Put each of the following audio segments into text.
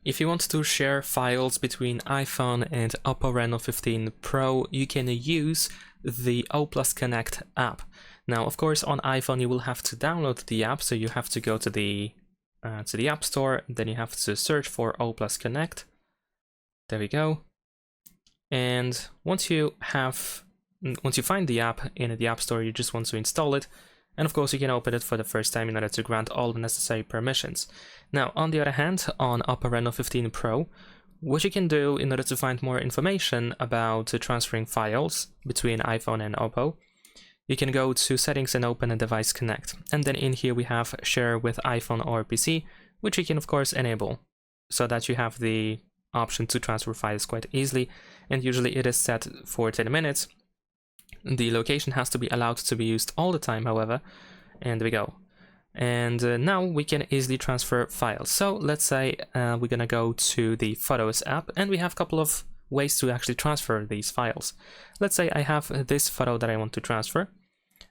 If you want to share files between iPhone and OPPO Reno 15 Pro, you can use the OPPO Connect app. Now, of course, on iPhone you will have to download the app, so you have to go to the App Store, then you have to search for OPPO Connect. There we go. And once you find the app in the App Store, you just want to install it. And of course, you can open it for the first time in order to grant all the necessary permissions. Now, on the other hand, on OPPO Reno 15 Pro, what you can do in order to find more information about transferring files between iPhone and OPPO, you can go to Settings and open a Device Connect. And then in here we have Share with iPhone or PC, which you can of course enable, so that you have the option to transfer files quite easily. And usually it is set for 10 minutes. The location has to be allowed to be used all the time, however, and there we go. And now we can easily transfer files. So let's say we're gonna go to the Photos app, and we have a couple of ways to actually transfer these files. Let's say I have this photo that I want to transfer.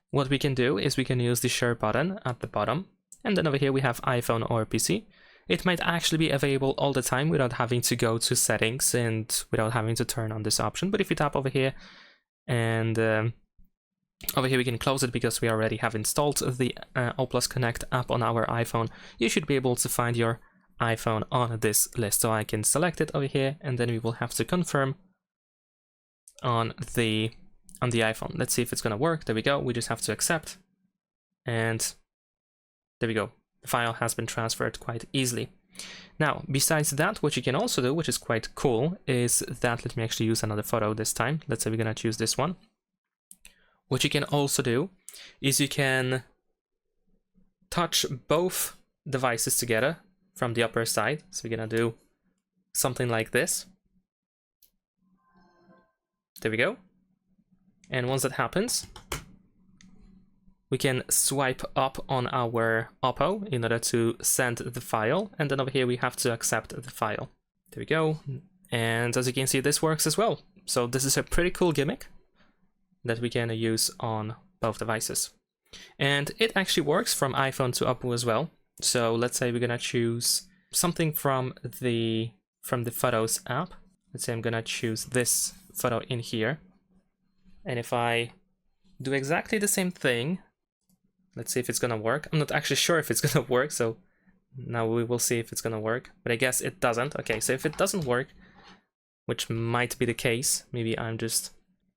What we can do is we can use the Share button at the bottom, and then over here we have iPhone or PC. It might actually be available all the time without having to go to Settings and without having to turn on this option. But if you tap over here, and over here we can close it because we already have installed the OPPO Connect app on our iPhone. You should be able to find your iPhone on this list. So I can select it over here, and then we will have to confirm on the iPhone. Let's see if it's gonna work. There we go. We just have to accept, and there we go. The file has been transferred quite easily. Now, besides that, what you can also do, which is quite cool, is that, let me actually use another photo this time. Let's say we're gonna choose this one. What you can also do is you can touch both devices together from the upper side. So we're gonna do something like this. There we go. And once that happens, we can swipe up on our OPPO in order to send the file, and then over here we have to accept the file. There we go. And as you can see, this works as well. So this is a pretty cool gimmick that we can use on both devices. And it actually works from iPhone to OPPO as well. So let's say we're gonna choose something from the Photos app. Let's say I'm gonna choose this photo in here. And if I do exactly the same thing, let's see if it's gonna work. I'm not actually sure if it's gonna work, so now we will see if it's gonna work. But I guess it doesn't. Okay, so if it doesn't work, which might be the case, maybe I'm just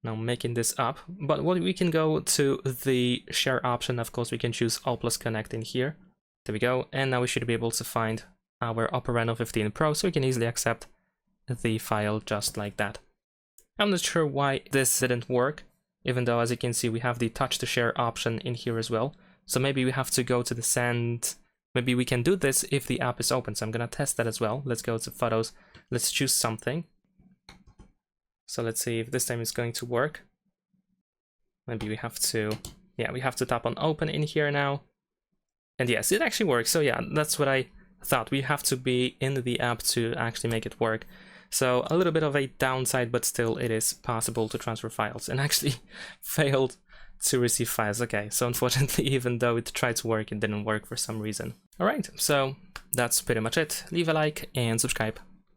now making this up. But what we can go to the Share option. Of course, we can choose OPPO Connect in here. There we go. And now we should be able to find our OPPO Reno 15 Pro, so we can easily accept the file just like that. I'm not sure why this didn't work, even though, as you can see, we have the Touch to Share option in here as well. So maybe we have to go to the Send. Maybe we can do this if the app is open. So I'm gonna test that as well. Let's go to Photos. Let's choose something. So let's see if this time it's going to work. Maybe we have to, yeah, we have to tap on Open in here now. And yes, it actually works. So yeah, that's what I thought. We have to be in the app to actually make it work. So a little bit of a downside, but still it is possible to transfer files, and actually failed to receive files. Okay, so unfortunately, even though it tried to work, it didn't work for some reason. All right, so that's pretty much it. Leave a like and subscribe.